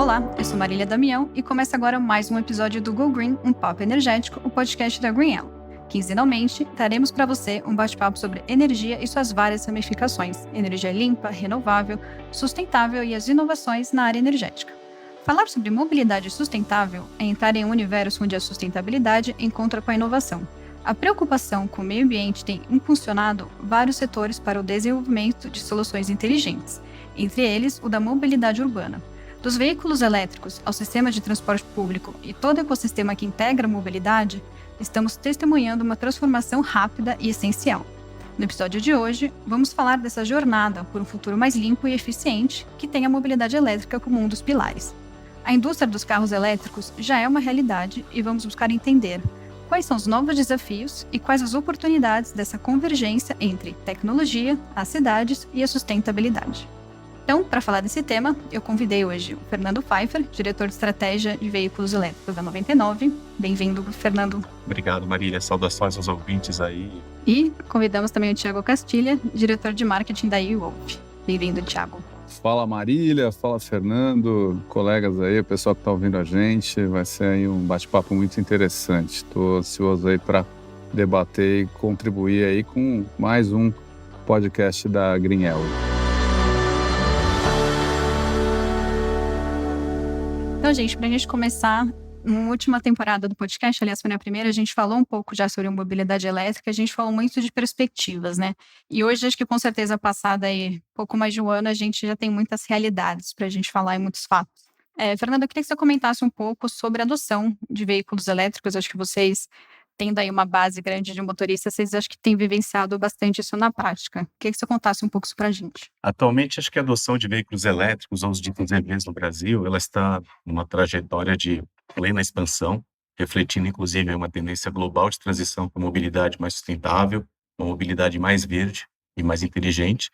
Olá, eu sou Marília Damião e começa agora mais um episódio do Go Green, um papo energético, o podcast da Greenell. Quinzenalmente, traremos para você um bate-papo sobre energia e suas várias ramificações, energia limpa, renovável, sustentável e as inovações na área energética. Falar sobre mobilidade sustentável é entrar em um universo onde a sustentabilidade encontra com a inovação. A preocupação com o meio ambiente tem impulsionado vários setores para o desenvolvimento de soluções inteligentes, entre eles o da mobilidade urbana. Dos veículos elétricos ao sistema de transporte público e todo o ecossistema que integra a mobilidade, estamos testemunhando uma transformação rápida e essencial. No episódio de hoje, vamos falar dessa jornada por um futuro mais limpo e eficiente que tem a mobilidade elétrica como um dos pilares. A indústria dos carros elétricos já é uma realidade e vamos buscar entender quais são os novos desafios e quais as oportunidades dessa convergência entre tecnologia, as cidades e a sustentabilidade. Então, para falar desse tema, eu convidei hoje o Fernando Pfeiffer, diretor de estratégia de veículos elétricos da 99. Bem-vindo, Fernando. Obrigado, Marília. Saudações aos ouvintes aí. E convidamos também o Thiago Castilha, diretor de marketing da eWolf. Bem-vindo, Thiago. Fala, Marília. Fala, Fernando. Colegas aí, o pessoal que está ouvindo a gente. Vai ser aí um bate-papo muito interessante. Estou ansioso aí para debater e contribuir aí com mais um podcast da Greenell. Então, gente, para a gente começar, na última temporada do podcast, aliás, foi na primeira, a gente falou um pouco já sobre mobilidade elétrica, a gente falou muito de perspectivas, né? E hoje, acho que com certeza, passada aí pouco mais de um ano, a gente já tem muitas realidades para a gente falar e muitos fatos. Fernando, eu queria que você comentasse um pouco sobre a adoção de veículos elétricos. Acho que vocês, tendo aí uma base grande de motoristas, vocês acho que têm vivenciado bastante isso na prática. Queria que você contasse um pouco isso para a gente. Atualmente, acho que a adoção de veículos elétricos, ou os ditos EVs no Brasil, ela está numa trajetória de plena expansão, refletindo, inclusive, uma tendência global de transição para uma mobilidade mais sustentável, uma mobilidade mais verde e mais inteligente.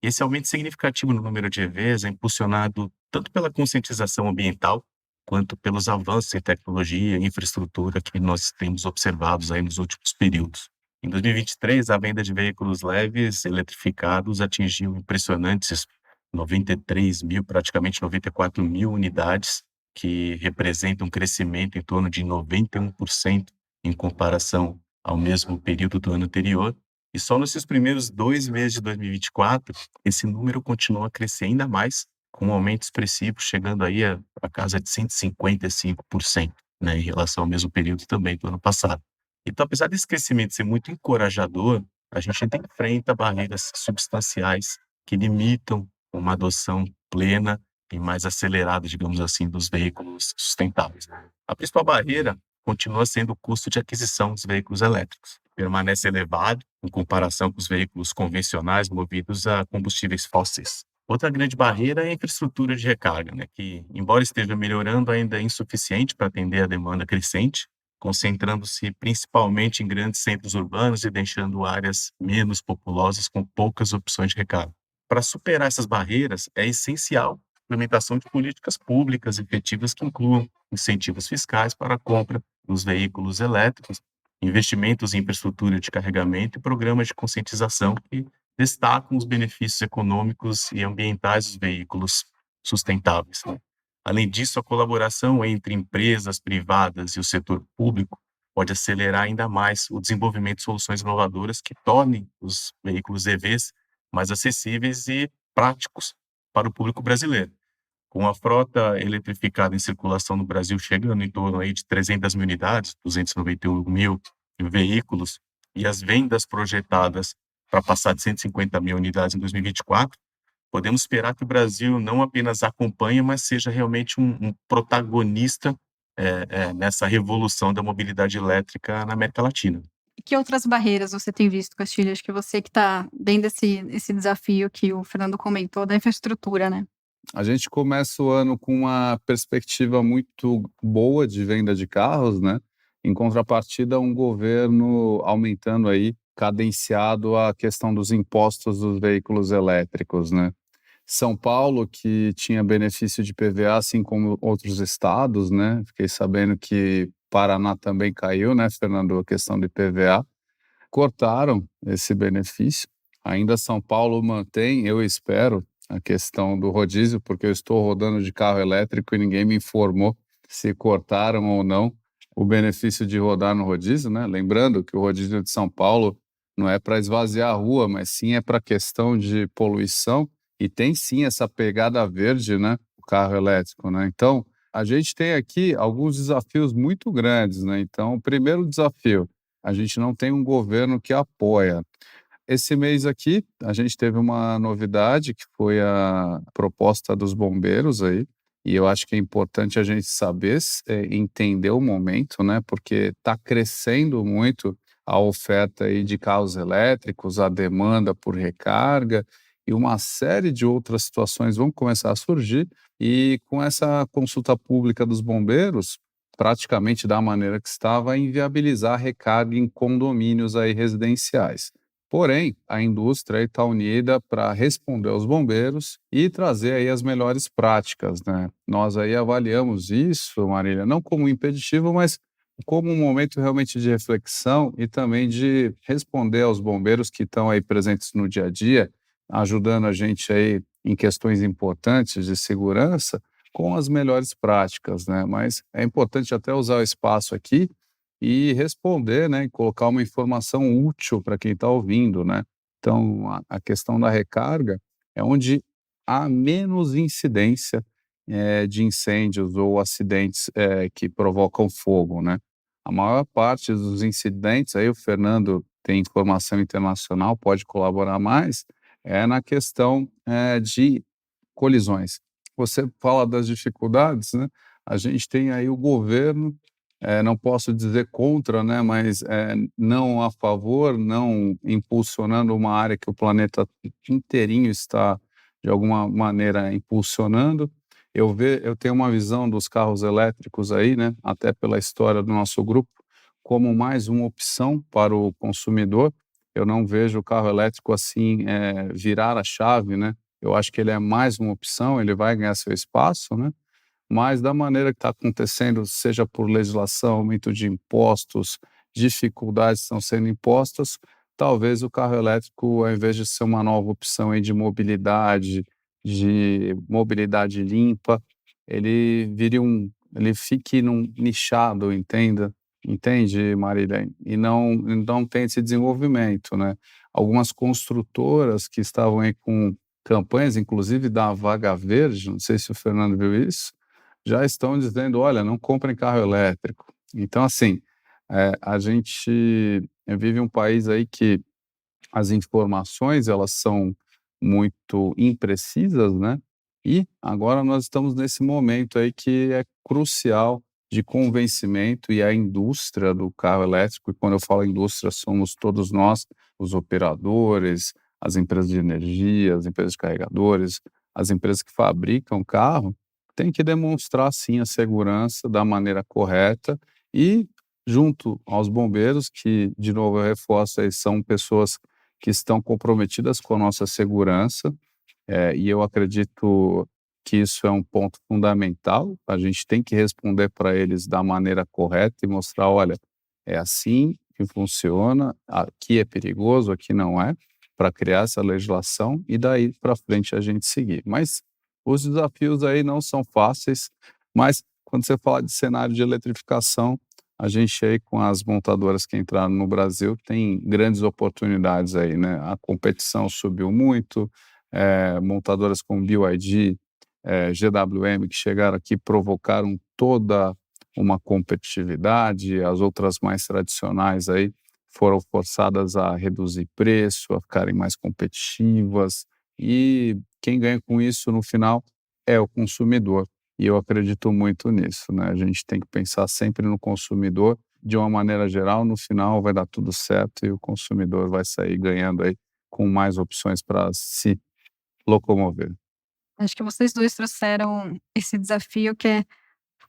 E esse aumento significativo no número de EVs é impulsionado tanto pela conscientização ambiental, quanto pelos avanços em tecnologia e infraestrutura que nós temos observados aí nos últimos períodos. Em 2023, a venda de veículos leves eletrificados atingiu impressionantes 93 mil, praticamente 94 mil unidades, que representam um crescimento em torno de 91% em comparação ao mesmo período do ano anterior. E só nesses primeiros 2 meses de 2024, esse número continua a crescer ainda mais, com um aumento expressivo, chegando aí a casa de 155%, né, em relação ao mesmo período também do ano passado. Então, apesar desse crescimento ser muito encorajador, a gente ainda enfrenta barreiras substanciais que limitam uma adoção plena e mais acelerada, digamos assim, dos veículos sustentáveis. A principal barreira continua sendo o custo de aquisição dos veículos elétricos. Permanece elevado em comparação com os veículos convencionais movidos a combustíveis fósseis. Outra grande barreira é a infraestrutura de recarga, né, que, embora esteja melhorando, ainda é insuficiente para atender a demanda crescente, concentrando-se principalmente em grandes centros urbanos e deixando áreas menos populosas com poucas opções de recarga. Para superar essas barreiras, é essencial a implementação de políticas públicas efetivas que incluam incentivos fiscais para a compra dos veículos elétricos, investimentos em infraestrutura de carregamento e programas de conscientização que destacam os benefícios econômicos e ambientais dos veículos sustentáveis, né? Além disso, a colaboração entre empresas privadas e o setor público pode acelerar ainda mais o desenvolvimento de soluções inovadoras que tornem os veículos EVs mais acessíveis e práticos para o público brasileiro. Com a frota eletrificada em circulação no Brasil chegando em torno aí de 300 mil unidades, 291 mil veículos, e as vendas projetadas para passar de 150 mil unidades em 2024, podemos esperar que o Brasil não apenas acompanhe, mas seja realmente um protagonista nessa revolução da mobilidade elétrica na América Latina. E que outras barreiras você tem visto, Castilho? Acho que você que está bem esse desafio que o Fernando comentou da infraestrutura, né? A gente começa o ano com uma perspectiva muito boa de venda de carros, né? Em contrapartida, um governo aumentando aí, cadenciado a questão dos impostos dos veículos elétricos, né? São Paulo, que tinha benefício de PVA, assim como outros estados, né? Fiquei sabendo que Paraná também caiu, né, Fernando, a questão de PVA. Cortaram esse benefício. Ainda São Paulo mantém, eu espero, a questão do rodízio, porque eu estou rodando de carro elétrico e ninguém me informou se cortaram ou não o benefício de rodar no rodízio, né? Lembrando que o rodízio de São Paulo não é para esvaziar a rua, mas sim é para questão de poluição e tem sim essa pegada verde, né? O carro elétrico, né? Então, a gente tem aqui alguns desafios muito grandes, né? Então, o primeiro desafio, a gente não tem um governo que apoia. Esse mês aqui, a gente teve uma novidade, que foi a proposta dos bombeiros aí, e eu acho que é importante a gente saber, entender o momento, né? Porque está crescendo muito a oferta aí de carros elétricos, a demanda por recarga e uma série de outras situações vão começar a surgir. E com essa consulta pública dos bombeiros, praticamente da maneira que estava, inviabilizar a recarga em condomínios aí residenciais. Porém, a indústria está unida para responder aos bombeiros e trazer aí as melhores práticas, né? Nós aí avaliamos isso, Marília, não como um impeditivo, mas como um momento realmente de reflexão e também de responder aos bombeiros que estão aí presentes no dia a dia, ajudando a gente aí em questões importantes de segurança, com as melhores práticas, né? Mas é importante até usar o espaço aqui e responder, né, e colocar uma informação útil para quem está ouvindo, né. Então a questão da recarga é onde há menos incidência, de incêndios ou acidentes, que provocam fogo, né. A maior parte dos incidentes, aí o Fernando tem informação internacional, pode colaborar mais, é na questão, de colisões. Você fala das dificuldades, né, a gente tem aí o governo, não posso dizer contra, né, mas, não a favor, não impulsionando uma área que o planeta inteirinho está, de alguma maneira, impulsionando. Eu tenho uma visão dos carros elétricos aí, né, até pela história do nosso grupo, como mais uma opção para o consumidor. Eu não vejo o carro elétrico assim, virar a chave, né. Eu acho que ele é mais uma opção, ele vai ganhar seu espaço, né, mas da maneira que está acontecendo, seja por legislação, aumento de impostos, dificuldades que estão sendo impostas, talvez o carro elétrico, ao invés de ser uma nova opção aí de mobilidade limpa, ele fique nichado, entende, Marília? E não tem esse desenvolvimento, né? Algumas construtoras que estavam aí com campanhas, inclusive da Vaga Verde, não sei se o Fernando viu isso, já estão dizendo: "Olha, não comprem carro elétrico". Então, assim, a gente vive um país aí que as informações, elas são muito imprecisas, né, e agora nós estamos nesse momento aí que é crucial de convencimento e a indústria do carro elétrico, e quando eu falo indústria, somos todos nós, os operadores, as empresas de energia, as empresas de carregadores, as empresas que fabricam carro, tem que demonstrar sim a segurança da maneira correta e junto aos bombeiros, que de novo eu reforço aí, são pessoas que estão comprometidas com a nossa segurança, e eu acredito que isso é um ponto fundamental. A gente tem que responder para eles da maneira correta e mostrar: olha, é assim que funciona, aqui é perigoso, aqui não é, para criar essa legislação e daí para frente a gente seguir. Mas os desafios aí não são fáceis, mas quando você fala de cenário de eletrificação, a gente aí com as montadoras que entraram no Brasil tem grandes oportunidades aí, né? A competição subiu muito, montadoras como BYD, GWM, que chegaram aqui, provocaram toda uma competitividade, as outras mais tradicionais aí foram forçadas a reduzir preço, a ficarem mais competitivas, e quem ganha com isso no final é o consumidor. E eu acredito muito nisso, né? A gente tem que pensar sempre no consumidor, de uma maneira geral, no final vai dar tudo certo e o consumidor vai sair ganhando aí com mais opções para se locomover. Acho que vocês 2 trouxeram esse desafio que é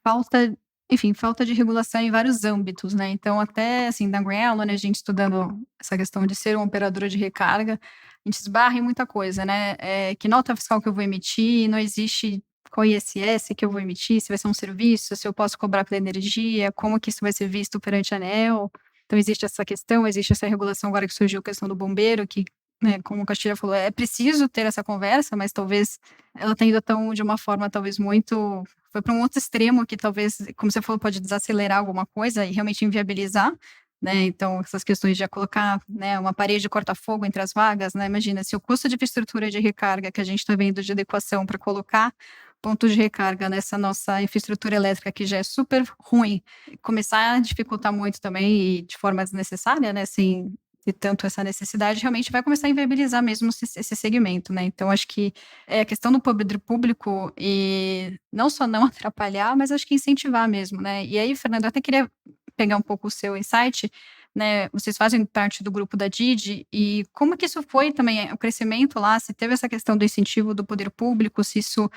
falta enfim, falta de regulação em vários âmbitos, né. Então até, assim, na Greenello, né, a gente estudando essa questão de ser uma operadora de recarga, a gente esbarra em muita coisa, né. Que nota fiscal que eu vou emitir, não existe qual ISS que eu vou emitir, se vai ser um serviço, se eu posso cobrar pela energia, como que isso vai ser visto perante a ANEEL. Então existe essa questão, existe essa regulação agora que surgiu a questão do bombeiro, que né, como o Castilho falou, é preciso ter essa conversa, mas talvez ela tenha ido tão de uma forma talvez muito foi para um outro extremo que talvez, como você falou, pode desacelerar alguma coisa e realmente inviabilizar, né, então essas questões de já colocar, né, uma parede corta-fogo entre as vagas, né, imagina se o custo de infraestrutura de recarga que a gente está vendo de adequação para colocar pontos de recarga nessa nossa infraestrutura elétrica que já é super ruim, começar a dificultar muito também e de forma desnecessária, né, assim, ter tanto essa necessidade, realmente vai começar a inviabilizar mesmo esse segmento, né. Então acho que é a questão do poder público e não só não atrapalhar, mas acho que incentivar mesmo, né. E aí, Fernando, eu até queria pegar um pouco o seu insight, né, vocês fazem parte do grupo da Didi, e como que isso foi também, o crescimento lá, se teve essa questão do incentivo do poder público, se isso,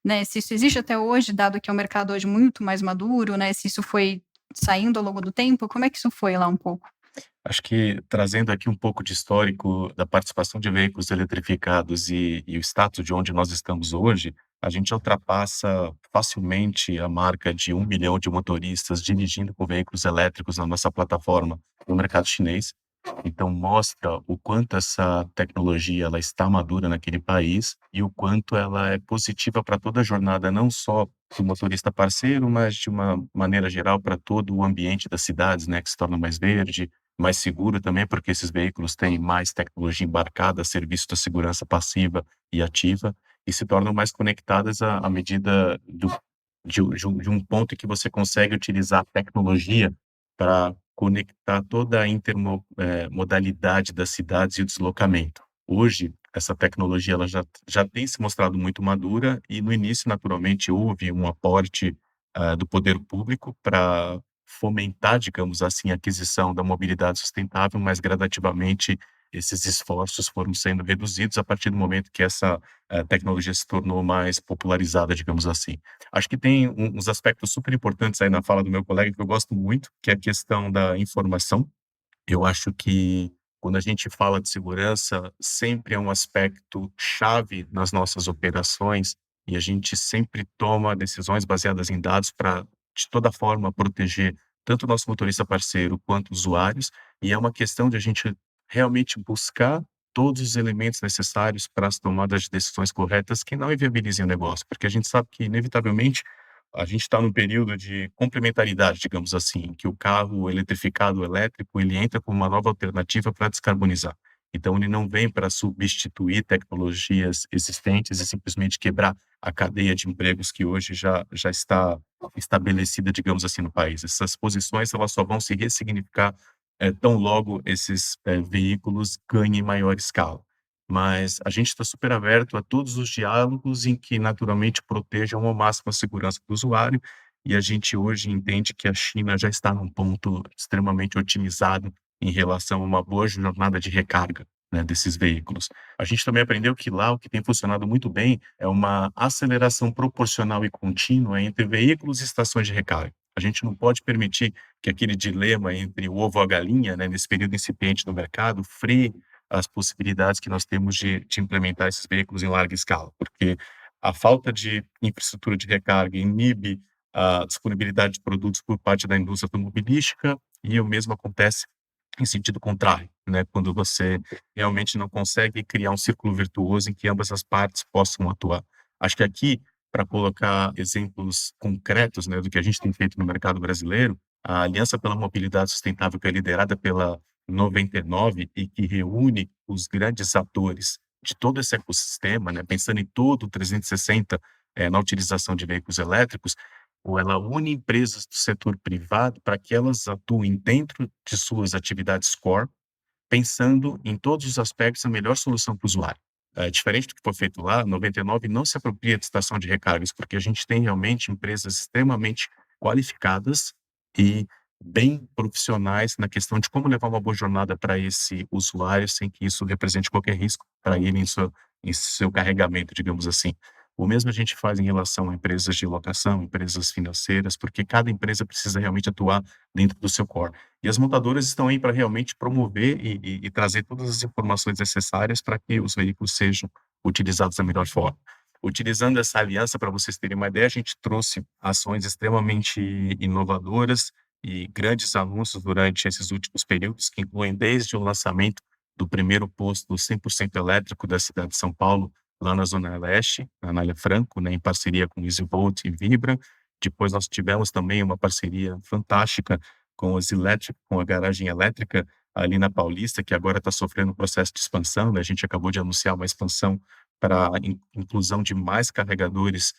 né, se isso existe até hoje, dado que é um mercado hoje muito mais maduro, né, se isso foi saindo ao longo do tempo, como é que isso foi lá um pouco? Acho que trazendo aqui um pouco de histórico da participação de veículos eletrificados e o status de onde nós estamos hoje, a gente ultrapassa facilmente a marca de 1 milhão de motoristas dirigindo com veículos elétricos na nossa plataforma no mercado chinês. Então mostra o quanto essa tecnologia ela está madura naquele país e o quanto ela é positiva para toda a jornada, não só do motorista parceiro, mas de uma maneira geral para todo o ambiente das cidades, né, que se torna mais verde, mais seguro também, porque esses veículos têm mais tecnologia embarcada a serviço da segurança passiva e ativa, e se tornam mais conectadas à medida de um ponto em que você consegue utilizar a tecnologia para conectar toda a modalidade das cidades e o deslocamento. Hoje, essa tecnologia ela já tem se mostrado muito madura e no início, naturalmente, houve um aporte, do poder público para fomentar, digamos assim, a aquisição da mobilidade sustentável, mas gradativamente esses esforços foram sendo reduzidos a partir do momento que essa, tecnologia se tornou mais popularizada, digamos assim. Acho que tem uns aspectos super importantes aí na fala do meu colega que eu gosto muito, que é a questão da informação. Eu acho que quando a gente fala de segurança, sempre é um aspecto chave nas nossas operações e a gente sempre toma decisões baseadas em dados para, de toda forma, proteger tanto o nosso motorista parceiro quanto usuários. E é uma questão de a gente realmente buscar todos os elementos necessários para as tomadas de decisões corretas que não inviabilizem o negócio, porque a gente sabe que, inevitavelmente, a gente está num período de complementaridade, digamos assim, que o carro eletrificado elétrico, ele entra como uma nova alternativa para descarbonizar. Então ele não vem para substituir tecnologias existentes e simplesmente quebrar a cadeia de empregos que hoje já está estabelecida, digamos assim, no país. Essas posições, elas só vão se ressignificar, tão logo esses, veículos ganhem maior escala. Mas a gente está super aberto a todos os diálogos em que naturalmente protejam ao máximo a segurança do usuário, e a gente hoje entende que a China já está num ponto extremamente otimizado em relação a uma boa jornada de recarga, né, desses veículos. A gente também aprendeu que lá o que tem funcionado muito bem é uma aceleração proporcional e contínua entre veículos e estações de recarga. A gente não pode permitir que aquele dilema entre o ovo ou a galinha, né, nesse período incipiente do mercado, freie as possibilidades que nós temos de implementar esses veículos em larga escala, porque a falta de infraestrutura de recarga inibe a disponibilidade de produtos por parte da indústria automobilística e o mesmo acontece em sentido contrário, né, quando você realmente não consegue criar um círculo virtuoso em que ambas as partes possam atuar. Acho que aqui, para colocar exemplos concretos, né, do que a gente tem feito no mercado brasileiro, a Aliança pela Mobilidade Sustentável, que é liderada pela 99 e que reúne os grandes atores de todo esse ecossistema, né, pensando em todo o 360, na utilização de veículos elétricos, ou ela une empresas do setor privado para que elas atuem dentro de suas atividades core, pensando em todos os aspectos a melhor solução para o usuário. Diferente do que foi feito lá, 99 não se apropria de estação de recargas, porque a gente tem realmente empresas extremamente qualificadas e bem profissionais na questão de como levar uma boa jornada para esse usuário sem que isso represente qualquer risco para ele em seu carregamento, digamos assim. O mesmo a gente faz em relação a empresas de locação, empresas financeiras, porque cada empresa precisa realmente atuar dentro do seu core. E as montadoras estão aí para realmente promover e trazer todas as informações necessárias para que os veículos sejam utilizados da melhor forma. Utilizando essa aliança, para vocês terem uma ideia, a gente trouxe ações extremamente inovadoras e grandes anúncios durante esses últimos períodos, que incluem desde o lançamento do primeiro posto 100% elétrico da cidade de São Paulo, lá na Zona Leste, na Anália Franco, né, em parceria com EasyVolt e Vibra. Depois nós tivemos também uma parceria fantástica com os elétricos, com a garagem elétrica ali na Paulista, que agora está sofrendo um processo de expansão, né? A gente acabou de anunciar uma expansão para a inclusão de mais carregadores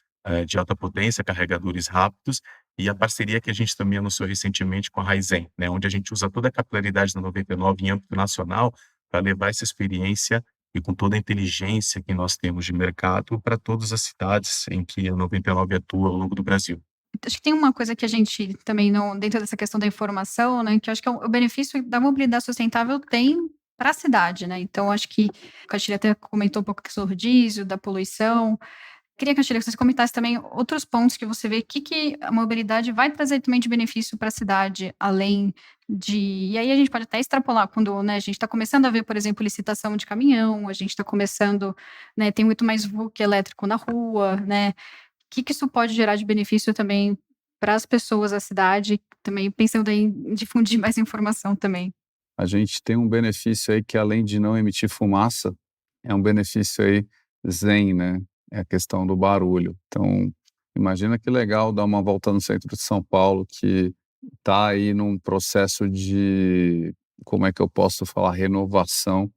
de alta potência, carregadores rápidos, e a parceria que a gente também anunciou recentemente com a Raizen, né? Onde a gente usa toda a capilaridade da 99 em âmbito nacional para levar essa experiência e com toda a inteligência que nós temos de mercado para todas as cidades em que a 99 atua ao longo do Brasil. Acho que tem uma coisa que a gente também não, dentro dessa questão da informação, né, que eu acho que é o benefício da mobilidade sustentável tem para a cidade, né? Então, acho que o Castilho até comentou um pouco do rodízio, da poluição. Queria, Castilho, que você comentasse também outros pontos que você vê que a mobilidade vai trazer também de benefício para a cidade, além de. E aí a gente pode até extrapolar quando, né, a gente está começando a ver, por exemplo, licitação de caminhão, a gente está começando, né, tem muito mais VUC elétrico na rua, né? Que isso pode gerar de benefício também para as pessoas da cidade, também pensando em difundir mais informação também. A gente tem um benefício aí que, além de não emitir fumaça, é um benefício aí zen, né? É a questão do barulho. Então, imagina que legal dar uma volta no centro de São Paulo, que está aí num processo de, como é que eu posso falar, renovação.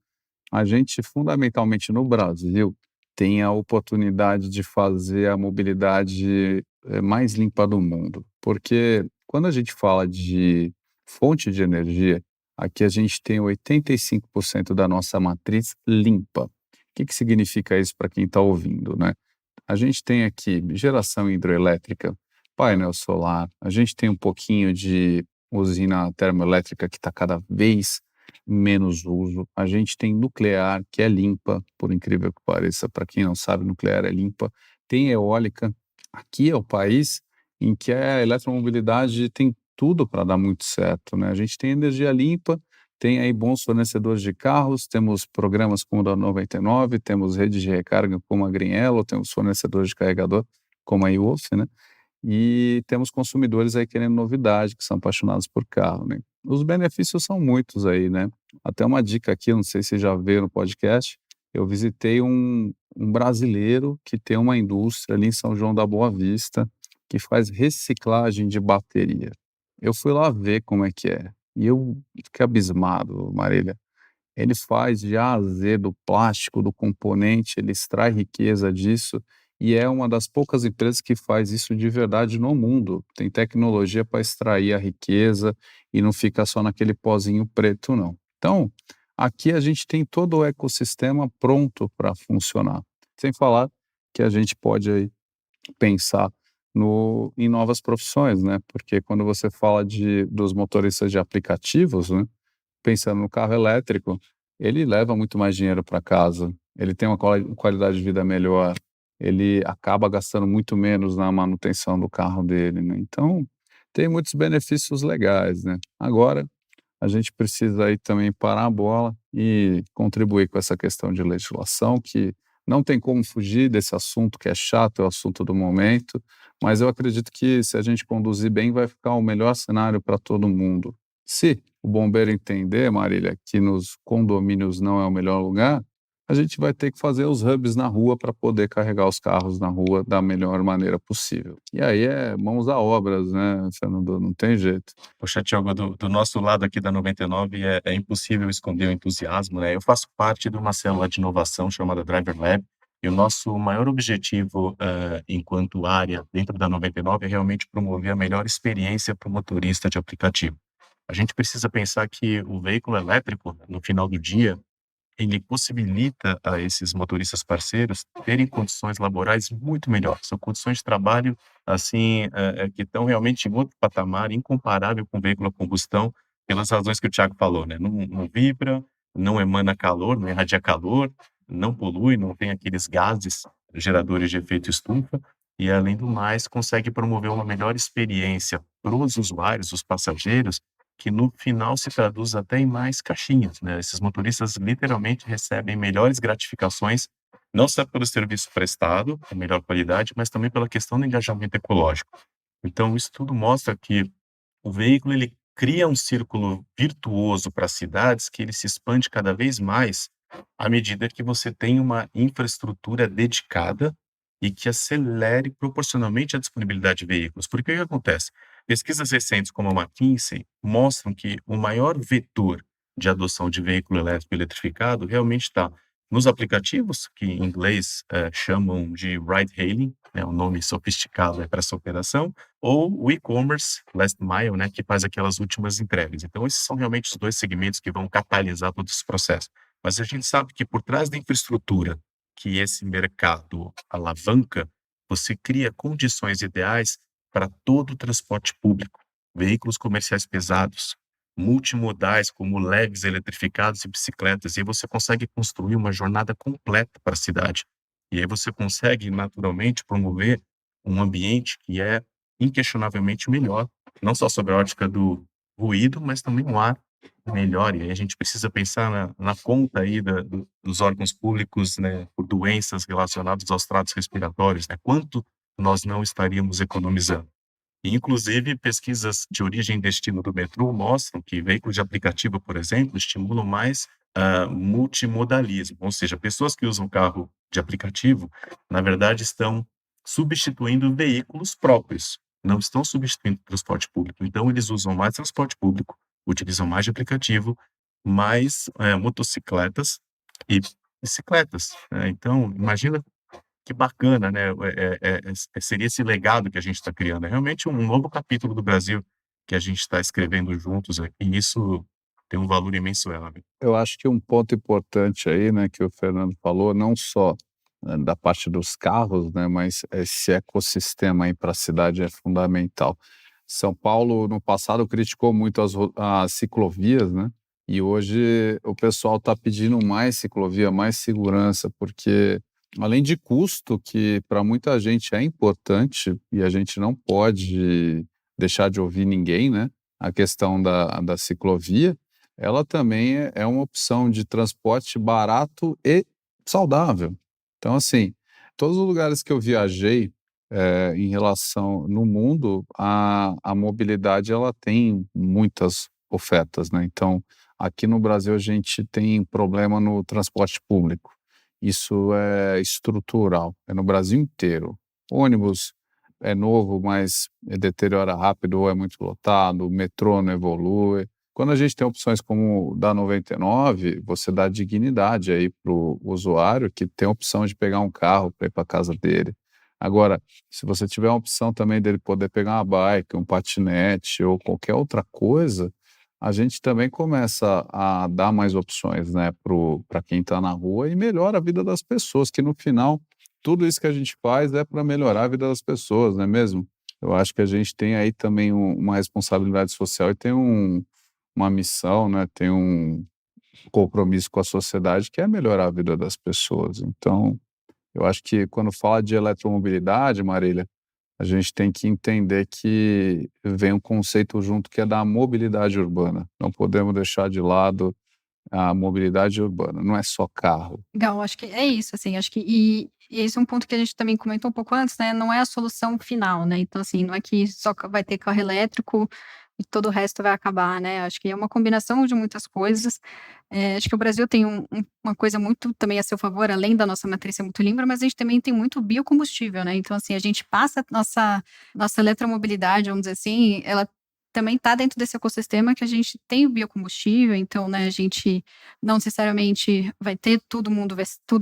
A gente, fundamentalmente no Brasil, tem a oportunidade de fazer a mobilidade mais limpa do mundo. Porque quando a gente fala de fonte de energia, aqui a gente tem 85% da nossa matriz limpa. O que significa isso para quem está ouvindo, né? A gente tem aqui geração hidroelétrica, painel solar, a gente tem um pouquinho de usina termoelétrica que está cada vez menos uso. A gente tem nuclear, que é limpa, por incrível que pareça, para quem não sabe, nuclear é limpa. Tem eólica. Aqui é o país em que a eletromobilidade tem tudo para dar muito certo, né? A gente tem energia limpa, tem aí bons fornecedores de carros, temos programas como o da 99, temos redes de recarga como a Greenello, temos fornecedores de carregador como a iWolf, né? E temos consumidores aí querendo novidade, que são apaixonados por carro, né? Os benefícios são muitos aí, né? Até uma dica aqui, não sei se você já viu no podcast, eu visitei um brasileiro que tem uma indústria ali em São João da Boa Vista que faz reciclagem de bateria. Eu fui lá ver como é que é e eu fiquei abismado, Marília. Ele faz de A a Z do plástico, do componente, ele extrai riqueza disso e é uma das poucas empresas que faz isso de verdade no mundo. Tem tecnologia para extrair a riqueza e não fica só naquele pozinho preto, não. Então, aqui a gente tem todo o ecossistema pronto para funcionar. Sem falar que a gente pode aí pensar em novas profissões, né? Porque quando você fala dos motoristas de aplicativos, né? Pensando no carro elétrico, ele leva muito mais dinheiro para casa, ele tem uma qualidade de vida melhor, ele acaba gastando muito menos na manutenção do carro dele, né? Então, tem muitos benefícios legais, né? Agora, a gente precisa aí também parar a bola e contribuir com essa questão de legislação, que não tem como fugir desse assunto que é chato, é o assunto do momento, mas eu acredito que se a gente conduzir bem, vai ficar o melhor cenário para todo mundo. Se o bombeiro entender, Marília, que nos condomínios não é o melhor lugar, a gente vai ter que fazer os hubs na rua para poder carregar os carros na rua da melhor maneira possível. E aí é mãos à obras, né, Fernando? Não tem jeito. Poxa, Thiago, do nosso lado aqui da 99 é impossível esconder o entusiasmo, né? Eu faço parte de uma célula de inovação chamada Driver Lab e o nosso maior objetivo enquanto área dentro da 99 é realmente promover a melhor experiência para o motorista de aplicativo. A gente precisa pensar que o veículo elétrico, no final do dia, ele possibilita a esses motoristas parceiros terem condições laborais muito melhores. São condições de trabalho, assim, que estão realmente em outro patamar, incomparável com o veículo a combustão, pelas razões que o Thiago falou, né? Não vibra, não emana calor, não irradia calor, não polui, não tem aqueles gases geradores de efeito estufa, e além do mais, consegue promover uma melhor experiência para os usuários, os passageiros, que no final se traduz até em mais caixinhas, né? Esses motoristas literalmente recebem melhores gratificações, não só pelo serviço prestado, com melhor qualidade, mas também pela questão do engajamento ecológico. Então, isso tudo mostra que o veículo ele cria um círculo virtuoso para as cidades que ele se expande cada vez mais à medida que você tem uma infraestrutura dedicada e que acelere proporcionalmente a disponibilidade de veículos. Porque o que acontece? Pesquisas recentes como a McKinsey mostram que o maior vetor de adoção de veículo elétrico eletrificado realmente está nos aplicativos, que em inglês chamam de ride-hailing, né, um nome sofisticado para essa operação, ou o e-commerce, last mile, né, que faz aquelas últimas entregas. Então, esses são realmente os dois segmentos que vão catalisar todo esse processo. Mas a gente sabe que por trás da infraestrutura que esse mercado alavanca, você cria condições ideais para todo o transporte público, veículos comerciais pesados, multimodais como leves eletrificados e bicicletas, e aí você consegue construir uma jornada completa para a cidade. E aí você consegue naturalmente promover um ambiente que é inquestionavelmente melhor, não só sobre a ótica do ruído, mas também um ar melhor. E aí a gente precisa pensar na conta aí dos órgãos públicos, né, por doenças relacionadas aos tratos respiratórios, né? Quanto nós não estaríamos economizando? E, inclusive, pesquisas de origem e destino do metrô mostram que veículos de aplicativo, por exemplo, estimulam mais multimodalismo, ou seja, pessoas que usam carro de aplicativo, na verdade, estão substituindo veículos próprios, não estão substituindo transporte público. Então, eles usam mais transporte público, utilizam mais de aplicativo, mais motocicletas e bicicletas, né? Então, imagina que bacana, né? Seria esse legado que a gente está criando. É realmente um novo capítulo do Brasil que a gente está escrevendo juntos aqui, e isso tem um valor imensurável. Eu acho que um ponto importante aí, né, que o Fernando falou, não só da parte dos carros, né, mas esse ecossistema aí para a cidade é fundamental. São Paulo, no passado, criticou muito as ciclovias, né, e hoje o pessoal está pedindo mais ciclovia, mais segurança, porque além de custo, que para muita gente é importante, e a gente não pode deixar de ouvir ninguém, né, a questão da ciclovia, ela também é uma opção de transporte barato e saudável. Então, assim, todos os lugares que eu viajei, em relação no mundo, a mobilidade ela tem muitas ofertas, né. Então, aqui no Brasil a gente tem problema no transporte público. Isso é estrutural, é no Brasil inteiro. Ônibus é novo, mas deteriora rápido ou é muito lotado, o metrô não evolui. Quando a gente tem opções como o da 99, você dá dignidade aí para o usuário que tem a opção de pegar um carro para ir para casa dele. Agora, se você tiver uma opção também dele poder pegar uma bike, um patinete ou qualquer outra coisa, a gente também começa a dar mais opções, né, para quem está na rua e melhora a vida das pessoas, que no final, tudo isso que a gente faz é para melhorar a vida das pessoas, não é mesmo? Eu acho que a gente tem aí também uma responsabilidade social e tem uma missão, né, tem um compromisso com a sociedade que é melhorar a vida das pessoas. Então, eu acho que quando fala de eletromobilidade, Marília, a gente tem que entender que vem um conceito junto que é da mobilidade urbana. Não podemos deixar de lado a mobilidade urbana, não é só carro. Legal, acho que é isso, assim, acho que e esse é um ponto que a gente também comentou um pouco antes, né, não é a solução final, né, então assim, não é que só vai ter carro elétrico e todo o resto vai acabar, né, acho que é uma combinação de muitas coisas. Acho que o Brasil tem uma coisa muito também a seu favor, além da nossa matriz ser muito limpa, mas a gente também tem muito biocombustível, né, então assim, a gente passa nossa eletromobilidade, vamos dizer assim, ela também está dentro desse ecossistema que a gente tem o biocombustível, então, né, a gente não necessariamente vai ter tudo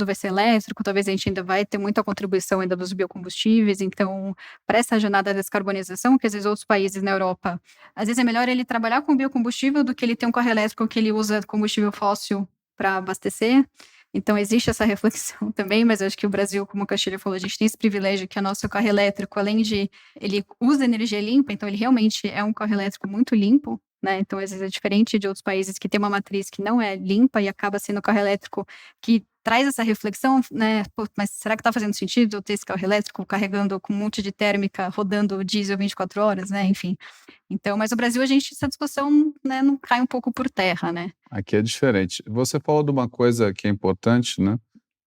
vai ser elétrico, talvez a gente ainda vai ter muita contribuição ainda dos biocombustíveis, então, para essa jornada da descarbonização, que às vezes outros países na Europa, às vezes é melhor ele trabalhar com biocombustível do que ele ter um carro elétrico que ele usa combustível fóssil para abastecer. Então existe essa reflexão também, mas eu acho que o Brasil, como o Castilho falou, a gente tem esse privilégio que o nosso carro elétrico, além de ele usa energia limpa, então ele realmente é um carro elétrico muito limpo, né, então às vezes é diferente de outros países que tem uma matriz que não é limpa e acaba sendo o carro elétrico que traz essa reflexão, né, pô, mas será que está fazendo sentido eu ter esse carro elétrico carregando com um monte de térmica, rodando diesel 24 horas, né, enfim. Então, mas o Brasil essa discussão, né, não cai um pouco por terra, né. Aqui é diferente. Você falou de uma coisa que é importante, né?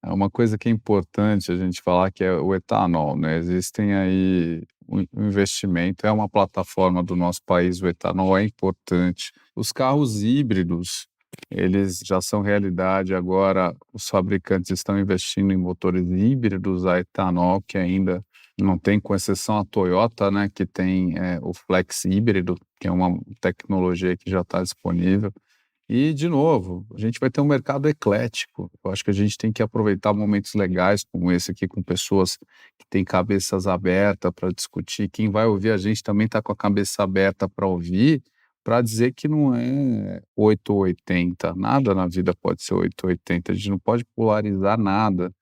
É uma coisa que é importante a gente falar que é o etanol, né? Existem aí o investimento, é uma plataforma do nosso país, o etanol é importante. Os carros híbridos, eles já são realidade agora, os fabricantes estão investindo em motores híbridos a etanol, que ainda não tem, com exceção a Toyota, né, que tem o flex híbrido, que é uma tecnologia que já está disponível. E, de novo, a gente vai ter um mercado eclético. Eu acho que a gente tem que aproveitar momentos legais como esse aqui, com pessoas que têm cabeças abertas para discutir. Quem vai ouvir a gente também está com a cabeça aberta para ouvir, para dizer que não é 8 ou 80. Nada na vida pode ser 8 ou 80. A gente não pode polarizar nada.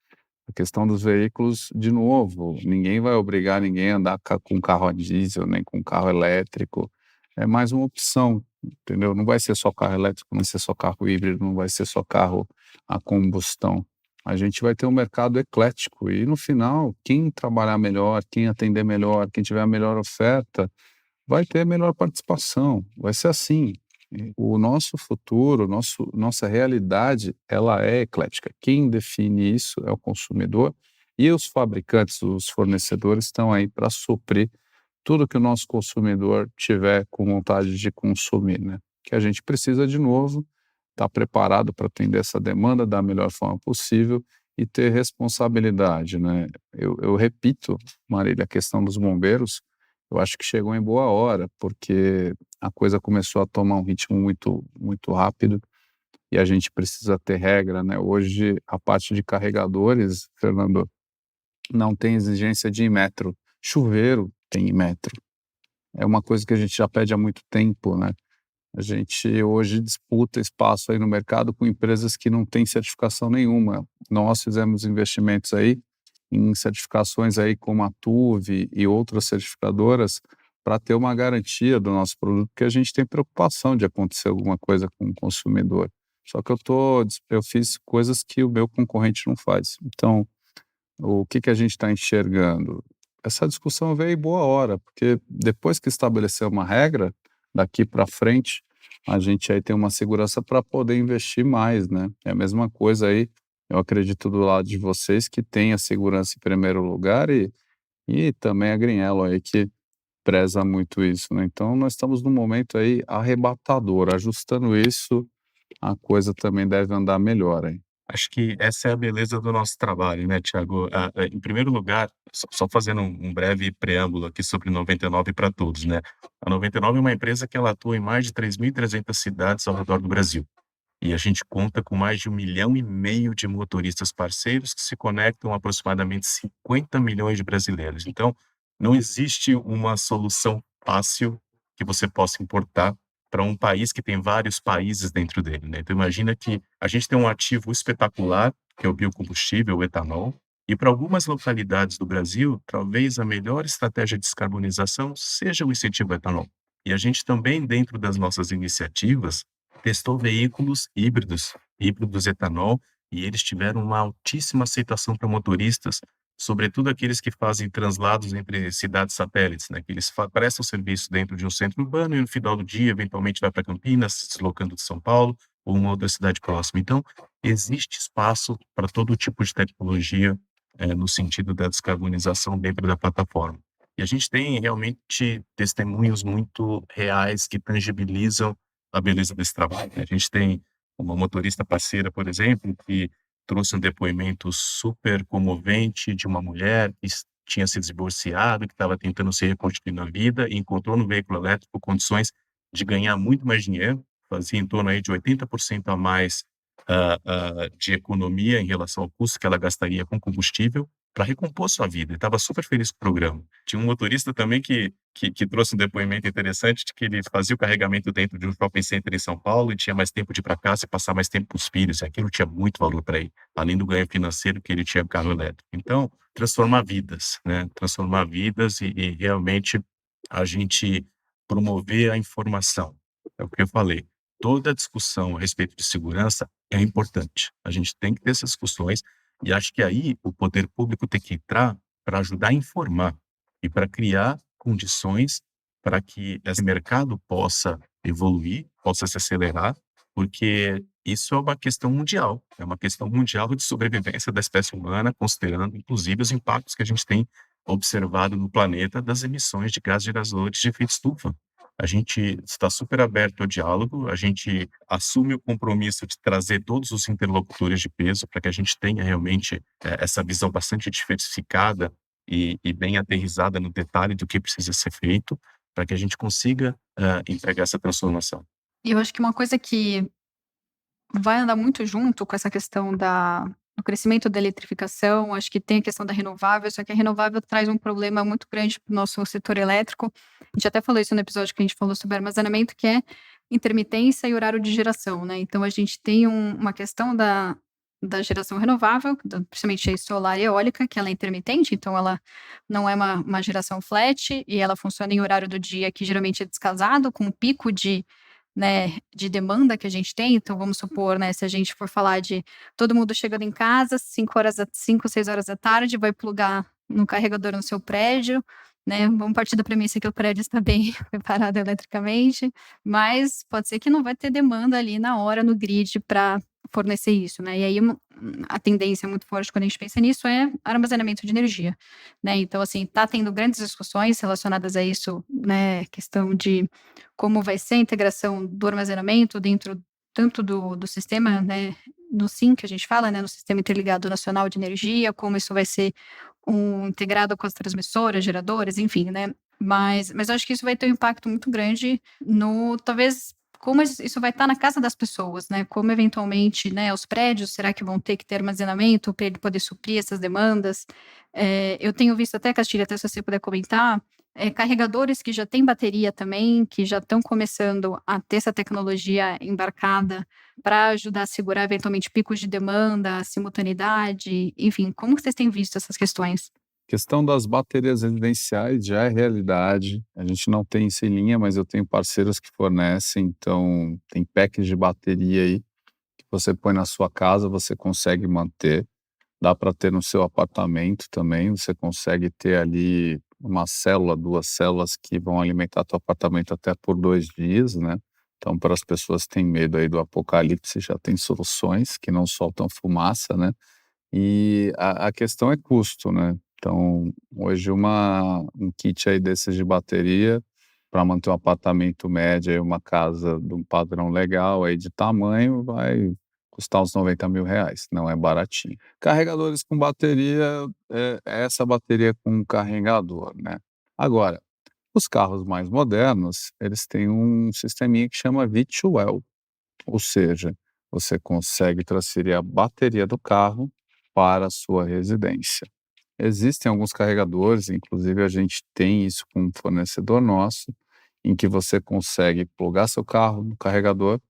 A questão dos veículos, de novo, ninguém vai obrigar ninguém a andar com carro a diesel, nem com carro elétrico. É mais uma opção, entendeu? Não vai ser só carro elétrico, não vai ser só carro híbrido, não vai ser só carro a combustão. A gente vai ter um mercado eclético e, no final, quem trabalhar melhor, quem atender melhor, quem tiver a melhor oferta, vai ter melhor participação. Vai ser assim. O nosso futuro, nossa realidade, ela é eclética. Quem define isso é o consumidor e os fabricantes, os fornecedores estão aí para suprir tudo que o nosso consumidor tiver com vontade de consumir, né? Que a gente precisa, de novo, estar preparado para atender essa demanda da melhor forma possível e ter responsabilidade, né? Eu repito, Marília, a questão dos bombeiros, eu acho que chegou em boa hora, porque a coisa começou a tomar um ritmo muito, muito rápido e a gente precisa ter regra, né? Hoje, a parte de carregadores, Fernando, não tem exigência de metro. Chuveiro tem metro. É uma coisa que a gente já pede há muito tempo, né? A gente hoje disputa espaço aí no mercado com empresas que não têm certificação nenhuma. Nós fizemos investimentos aí em certificações aí como a TUV e outras certificadoras para ter uma garantia do nosso produto, porque a gente tem preocupação de acontecer alguma coisa com o consumidor. Só que eu fiz coisas que o meu concorrente não faz. Então, o que a gente está enxergando? Essa discussão veio em boa hora, porque depois que estabeleceu uma regra, daqui para frente, a gente aí tem uma segurança para poder investir mais, né? É a mesma coisa aí, eu acredito do lado de vocês que tem a segurança em primeiro lugar e também a Greenello aí que preza muito isso, né? Então nós estamos num momento aí arrebatador, ajustando isso, a coisa também deve andar melhor aí. Acho que essa é a beleza do nosso trabalho, né, Thiago? Em primeiro lugar, só fazendo um breve preâmbulo aqui sobre 99 para todos, né? A 99 é uma empresa que ela atua em mais de 3.300 cidades ao redor do Brasil. E a gente conta com mais de 1,5 milhão de motoristas parceiros que se conectam a aproximadamente 50 milhões de brasileiros. Então, não existe uma solução fácil que você possa importar para um país que tem vários países dentro dele, né? Então, imagina que a gente tem um ativo espetacular, que é o biocombustível, o etanol, e para algumas localidades do Brasil, talvez a melhor estratégia de descarbonização seja o incentivo ao etanol. E a gente também, dentro das nossas iniciativas, testou veículos híbridos etanol, e eles tiveram uma altíssima aceitação para motoristas, sobretudo aqueles que fazem translados entre cidades satélites, né, que eles prestam serviço dentro de um centro urbano e no final do dia, eventualmente, vai para Campinas, se deslocando de São Paulo ou uma outra cidade próxima. Então, existe espaço para todo tipo de tecnologia, no sentido da descarbonização dentro da plataforma. E a gente tem realmente testemunhos muito reais que tangibilizam a beleza desse trabalho, né? A gente tem uma motorista parceira, por exemplo, que trouxe um depoimento super comovente de uma mulher que tinha se divorciado, que estava tentando se reconstruir na vida e encontrou no veículo elétrico condições de ganhar muito mais dinheiro, fazia em torno aí de 80% a mais de economia em relação ao custo que ela gastaria com combustível para recompor sua vida. E estava super feliz com o programa. Tinha um motorista também que trouxe um depoimento interessante de que ele fazia o carregamento dentro de um shopping center em São Paulo e tinha mais tempo de ir para casa e passar mais tempo com os filhos. E aquilo tinha muito valor para ele, além do ganho financeiro que ele tinha com o carro elétrico. Então, transformar vidas, né? Transformar vidas e realmente a gente promover a informação. É o que eu falei. Toda discussão a respeito de segurança é importante. A gente tem que ter essas discussões e acho que aí o poder público tem que entrar para ajudar a informar e para criar condições para que esse mercado possa evoluir, possa se acelerar, porque isso é uma questão mundial, é uma questão mundial de sobrevivência da espécie humana, considerando inclusive os impactos que a gente tem observado no planeta das emissões de gases geradores de efeito estufa. A gente está super aberto ao diálogo, a gente assume o compromisso de trazer todos os interlocutores de peso para que a gente tenha realmente essa visão bastante diversificada e bem aterrissada no detalhe do que precisa ser feito para que a gente consiga entregar essa transformação. E eu acho que uma coisa que vai andar muito junto com essa questão do crescimento da eletrificação, acho que tem a questão da renovável, só que a renovável traz um problema muito grande para o nosso setor elétrico. A gente até falou isso no episódio que a gente falou sobre armazenamento, que é intermitência e horário de geração, né? Então a gente tem uma questão da geração renovável, principalmente solar e eólica, que ela é intermitente, então ela não é uma geração flat e ela funciona em horário do dia que geralmente é descasado, com um pico né, de demanda que a gente tem. Então vamos supor, né, se a gente for falar de todo mundo chegando em casa, 6 horas da tarde, vai plugar no carregador no seu prédio, né, vamos partir da premissa que o prédio está bem preparado eletricamente, mas pode ser que não vai ter demanda ali na hora no grid para fornecer isso, né, e aí a tendência muito forte quando a gente pensa nisso é armazenamento de energia, né, então assim, tá tendo grandes discussões relacionadas a isso, né, questão de como vai ser a integração do armazenamento dentro tanto do sistema, né, no SIM que a gente fala, né, no Sistema Interligado Nacional de Energia, como isso vai ser integrado com as transmissoras, geradores, enfim, né. Mas eu acho que isso vai ter um impacto muito grande no talvez como isso vai estar na casa das pessoas, né, como eventualmente, né, os prédios, será que vão ter que ter armazenamento para ele poder suprir essas demandas? Eu tenho visto até, Castilho, até se você puder comentar, carregadores que já têm bateria também, que já estão começando a ter essa tecnologia embarcada para ajudar a segurar eventualmente picos de demanda, simultaneidade, enfim, como que vocês têm visto essas questões? Questão das baterias residenciais já é realidade. A gente não tem isso em linha, mas eu tenho parceiros que fornecem, então tem packs de bateria aí que você põe na sua casa, você consegue manter. Dá para ter no seu apartamento também, você consegue ter ali uma célula, 2 células que vão alimentar teu apartamento até por 2 dias, né. Então para as pessoas que têm medo aí do apocalipse, já tem soluções que não soltam fumaça, né. E a questão é custo, né. Então hoje um kit aí desses de bateria, para manter um apartamento médio aí, uma casa de um padrão legal aí de tamanho, vai custar uns R$ 90.000, não é baratinho. Carregadores com bateria, é essa bateria com um carregador, né. Agora, os carros mais modernos, eles têm um sisteminha que chama V2L, ou seja, você consegue transferir a bateria do carro para a sua residência. Existem alguns carregadores, inclusive a gente tem isso com um fornecedor nosso, em que você consegue plugar seu carro no carregador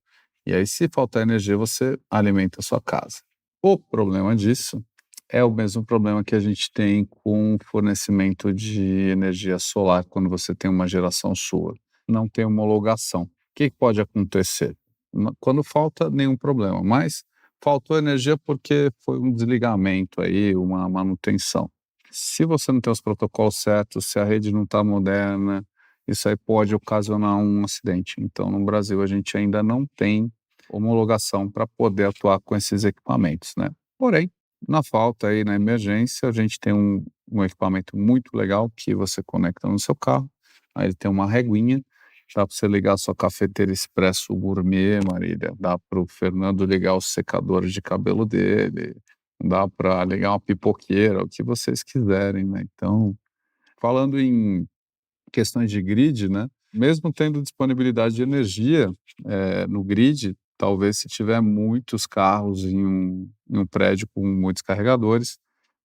e aí, se faltar energia, você alimenta a sua casa. O problema disso é o mesmo problema que a gente tem com o fornecimento de energia solar quando você tem uma geração sua. Não tem homologação. O que pode acontecer? Quando falta, nenhum problema, mas faltou energia porque foi um desligamento aí, uma manutenção. Se você não tem os protocolos certos, se a rede não está moderna, isso aí pode ocasionar um acidente. Então, no Brasil, a gente ainda não tem homologação para poder atuar com esses equipamentos, né. Porém, na falta aí, na emergência, a gente tem um equipamento muito legal que você conecta no seu carro, aí ele tem uma reguinha, dá para você ligar a sua cafeteira expresso gourmet, Marília, dá para o Fernando ligar o secador de cabelo dele, dá para ligar uma pipoqueira, o que vocês quiserem, né. Então, falando em questões de grid, né, mesmo tendo disponibilidade de energia, no grid, talvez se tiver muitos carros em um prédio com muitos carregadores,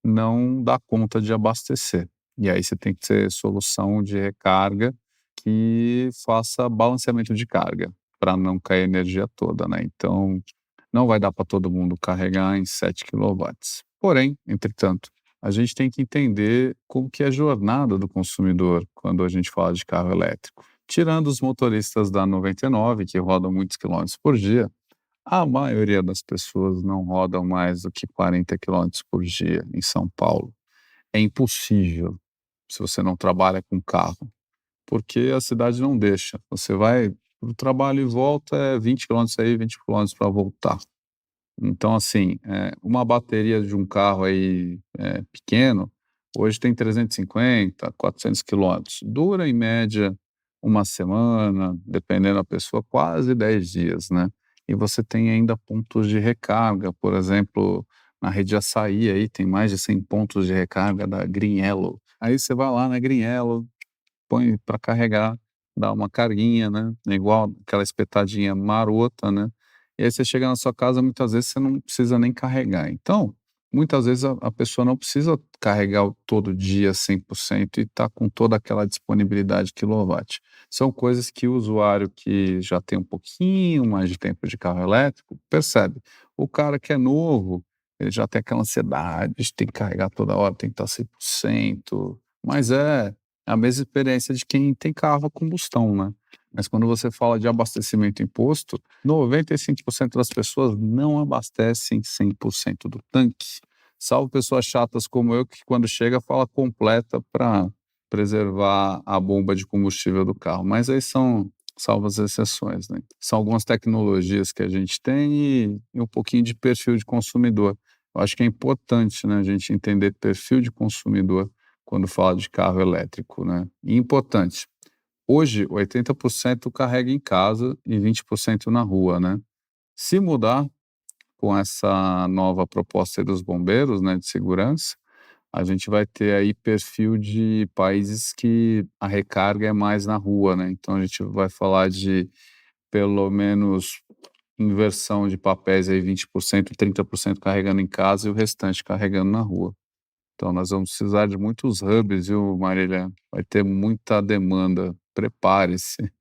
não dá conta de abastecer. E aí você tem que ter solução de recarga que faça balanceamento de carga, para não cair a energia toda, né. Então, não vai dar para todo mundo carregar em 7 quilowatts. Porém, entretanto, a gente tem que entender como que é a jornada do consumidor quando a gente fala de carro elétrico. Tirando os motoristas da 99, que rodam muitos quilômetros por dia, a maioria das pessoas não rodam mais do que 40 quilômetros por dia em São Paulo. É impossível se você não trabalha com carro, porque a cidade não deixa. Você vai para o trabalho e volta, é 20 quilômetros aí, 20 quilômetros para voltar. Então, assim, uma bateria de um carro aí, pequeno, Hoje tem 350, 400 quilômetros. Dura, em média, uma semana, dependendo da pessoa, quase 10 dias, né? E você tem ainda pontos de recarga, por exemplo, na rede Açaí aí tem mais de 100 pontos de recarga da Green Yellow. Aí você vai lá na Green Yellow, põe para carregar, dá uma carguinha, né, é igual aquela espetadinha marota, né, e aí você chega na sua casa, muitas vezes você não precisa nem carregar. Então, muitas vezes a pessoa não precisa carregar todo dia 100% e tá com toda aquela disponibilidade quilowatt. São coisas que o usuário que já tem um pouquinho mais de tempo de carro elétrico percebe. O cara que é novo, ele já tem aquela ansiedade de ter que carregar toda hora, tem que estar 100%, mas é a mesma experiência de quem tem carro a combustão, né. Mas quando você fala de abastecimento em posto, 95% das pessoas não abastecem 100% do tanque, salvo pessoas chatas como eu, que quando chega fala completa para preservar a bomba de combustível do carro, mas aí são salvas exceções, né. São algumas tecnologias que a gente tem e um pouquinho de perfil de consumidor. Eu acho que é importante, né, a gente entender perfil de consumidor quando fala de carro elétrico, né. E importante, hoje 80% carrega em casa e 20% na rua, né. Se mudar com essa nova proposta aí dos bombeiros, né, de segurança, a gente vai ter aí perfil de países que a recarga é mais na rua, né. Então a gente vai falar de pelo menos inversão de papéis aí, 20%, 30% carregando em casa e o restante carregando na rua. Então nós vamos precisar de muitos hubs, viu, Marília? Vai ter muita demanda, prepare-se.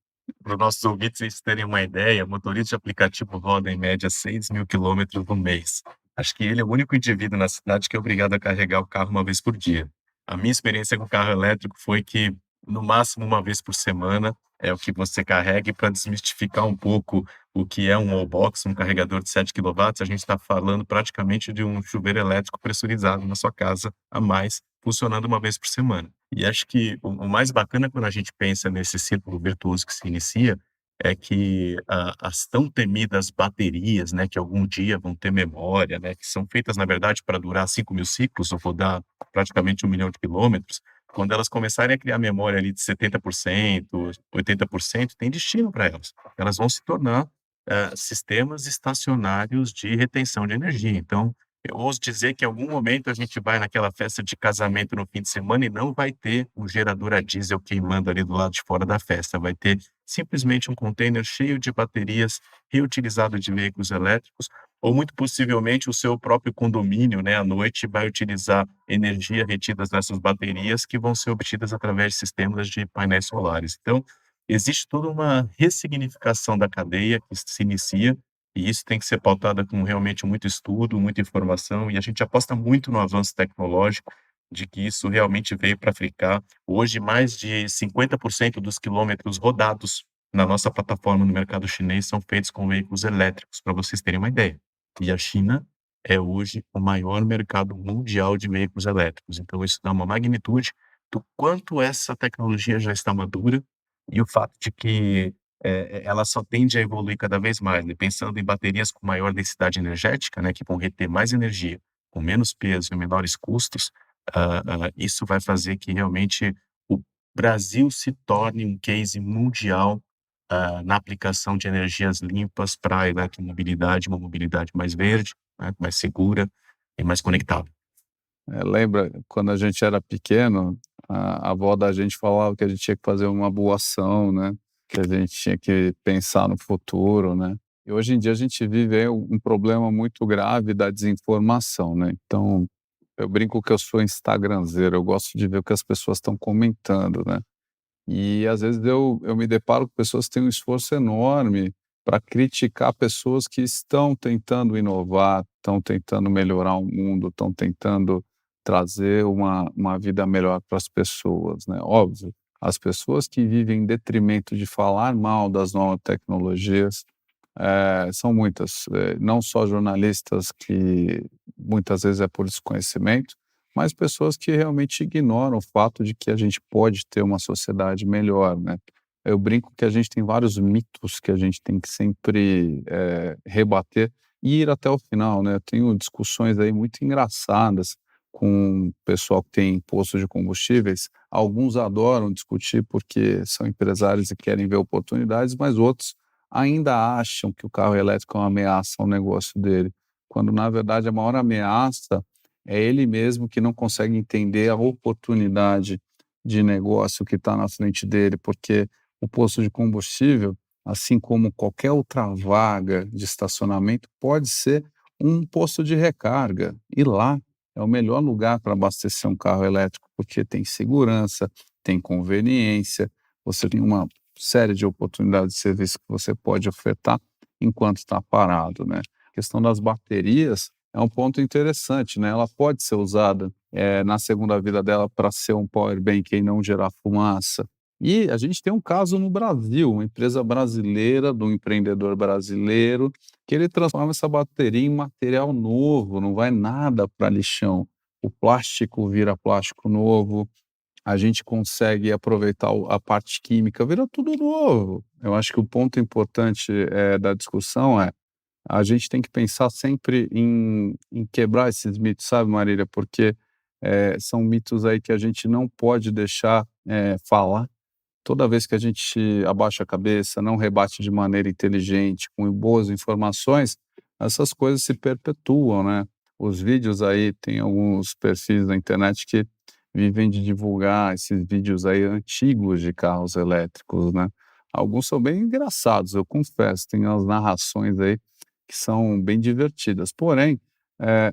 Para os nossos ouvintes eles terem uma ideia, o motorista de aplicativo roda em média 6.000 quilômetros no mês. Acho que ele é o único indivíduo na cidade que é obrigado a carregar o carro uma vez por dia. A minha experiência com carro elétrico foi que, no máximo uma vez por semana, é o que você carrega. E para desmistificar um pouco o que é um wallbox, um carregador de 7 quilowatts, a gente está falando praticamente de um chuveiro elétrico pressurizado na sua casa a mais, funcionando uma vez por semana. E acho que o mais bacana quando a gente pensa nesse círculo virtuoso que se inicia, é que as tão temidas baterias, né, que algum dia vão ter memória, né, que são feitas, na verdade, para durar 5.000 ciclos ou rodar praticamente 1 milhão de quilômetros, quando elas começarem a criar memória ali de 70%, 80%, tem destino para elas. Elas vão se tornar, sistemas estacionários de retenção de energia. Então, eu ouso dizer que em algum momento a gente vai naquela festa de casamento no fim de semana e não vai ter um gerador a diesel queimando ali do lado de fora da festa, vai ter simplesmente um container cheio de baterias reutilizado de veículos elétricos, ou muito possivelmente o seu próprio condomínio, né, à noite vai utilizar energia retidas nessas baterias que vão ser obtidas através de sistemas de painéis solares. Então, existe toda uma ressignificação da cadeia que se inicia e isso tem que ser pautada com realmente muito estudo, muita informação, e a gente aposta muito no avanço tecnológico, de que isso realmente veio para ficar. Hoje, mais de 50% dos quilômetros rodados na nossa plataforma no mercado chinês são feitos com veículos elétricos, para vocês terem uma ideia. E a China é hoje o maior mercado mundial de veículos elétricos. Então, isso dá uma magnitude do quanto essa tecnologia já está madura e o fato de que ela só tende a evoluir cada vez mais, né, pensando em baterias com maior densidade energética, né, que vão reter mais energia, com menos peso e menores custos, isso vai fazer que realmente o Brasil se torne um case mundial, na aplicação de energias limpas para a eletromobilidade, uma mobilidade mais verde, né, mais segura e mais conectada. Lembra quando a gente era pequeno, a avó da gente falava que a gente tinha que fazer uma boa ação, né, que a gente tinha que pensar no futuro, né. E hoje em dia a gente vive aí um problema muito grave da desinformação, né. Então, eu brinco que eu sou instagramzeiro, eu gosto de ver o que as pessoas estão comentando, né. E às vezes eu me deparo com pessoas que têm um esforço enorme para criticar pessoas que estão tentando inovar, estão tentando melhorar o mundo, estão tentando trazer uma vida melhor para as pessoas, né. Óbvio, as pessoas que vivem em detrimento de falar mal das novas tecnologias, são muitas, não só jornalistas que muitas vezes é por desconhecimento, mas pessoas que realmente ignoram o fato de que a gente pode ter uma sociedade melhor, né. Eu brinco que a gente tem vários mitos que a gente tem que sempre, rebater e ir até o final, né. Eu tenho discussões aí muito engraçadas com o pessoal que tem postos de combustíveis, alguns adoram discutir porque são empresários e querem ver oportunidades, mas outros ainda acham que o carro elétrico é uma ameaça ao negócio dele, quando na verdade a maior ameaça é ele mesmo que não consegue entender a oportunidade de negócio que está na frente dele, porque o posto de combustível, assim como qualquer outra vaga de estacionamento, pode ser um posto de recarga. E lá é o melhor lugar para abastecer um carro elétrico, porque tem segurança, tem conveniência, você tem uma série de oportunidades de serviço que você pode ofertar enquanto está parado, né? A questão das baterias é um ponto interessante, né? Ela pode ser usada na segunda vida dela para ser um power bank e não gerar fumaça. E a gente tem um caso no Brasil, uma empresa brasileira, de um empreendedor brasileiro, que ele transforma essa bateria em material novo, não vai nada para lixão. O plástico vira plástico novo, a gente consegue aproveitar a parte química, vira tudo novo. Eu acho que o ponto importante da discussão é a gente tem que pensar sempre em quebrar esses mitos, sabe, Marília? Porque são mitos aí que a gente não pode deixar falar. Toda vez que a gente abaixa a cabeça, não rebate de maneira inteligente, com boas informações, essas coisas se perpetuam, né? Os vídeos aí, tem alguns perfis na internet que vivem de divulgar esses vídeos aí antigos de carros elétricos, né? Alguns são bem engraçados, eu confesso, tem as narrações aí que são bem divertidas. Porém,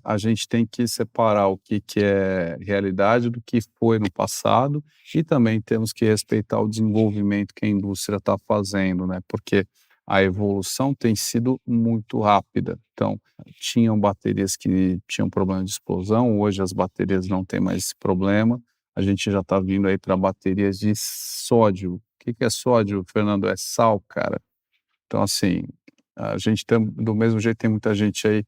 a gente tem que separar o que que é realidade do que foi no passado e também temos que respeitar o desenvolvimento que a indústria está fazendo, né? Porque a evolução tem sido muito rápida. Então, tinham baterias que tinham problema de explosão, hoje as baterias não têm mais esse problema. A gente já está vindo aí para baterias de sódio. O que que é sódio, Fernando? É sal, cara. Então, assim, a gente tem, do mesmo jeito, tem muita gente aí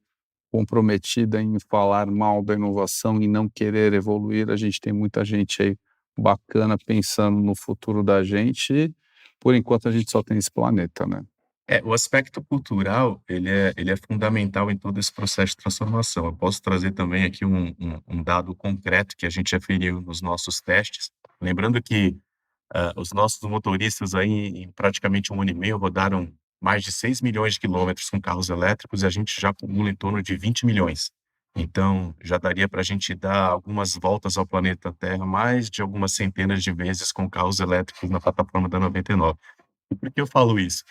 comprometida em falar mal da inovação e não querer evoluir. A gente tem muita gente aí bacana pensando no futuro da gente e, por enquanto, a gente só tem esse planeta, né? O aspecto cultural, ele é fundamental em todo esse processo de transformação. Eu posso trazer também aqui um dado concreto que a gente aferiu nos nossos testes. Lembrando que os nossos motoristas aí, em praticamente 1 ano e meio, rodaram mais de 6 milhões de quilômetros com carros elétricos e a gente já acumula em torno de 20 milhões. Então, já daria para a gente dar algumas voltas ao planeta Terra, mais de algumas centenas de vezes com carros elétricos na plataforma da 99. E por que eu falo isso?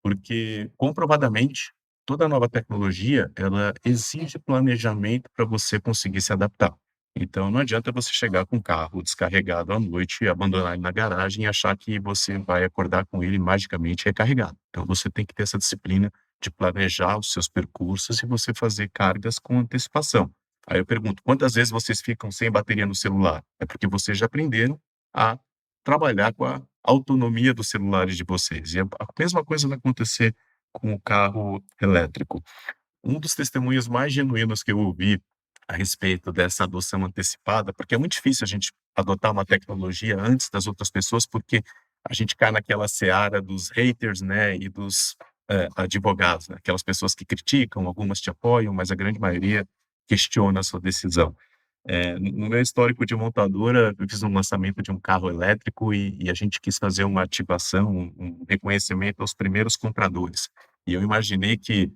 Porque, comprovadamente, toda nova tecnologia, ela exige planejamento para você conseguir se adaptar. Então, não adianta você chegar com o carro descarregado à noite e abandonar ele na garagem e achar que você vai acordar com ele magicamente recarregado. Então, você tem que ter essa disciplina de planejar os seus percursos e você fazer cargas com antecipação. Aí eu pergunto, quantas vezes vocês ficam sem bateria no celular? É porque vocês já aprenderam a trabalhar com a autonomia dos celulares de vocês. E a mesma coisa vai acontecer com o carro elétrico. Um dos testemunhos mais genuínos que eu ouvi a respeito dessa adoção antecipada, porque é muito difícil a gente adotar uma tecnologia antes das outras pessoas, porque a gente cai naquela seara dos haters, né, e dos advogados, né, aquelas pessoas que criticam, algumas te apoiam, mas a grande maioria questiona a sua decisão. No meu histórico de montadora, eu fiz um lançamento de um carro elétrico e a gente quis fazer uma ativação, um reconhecimento aos primeiros compradores. E eu imaginei que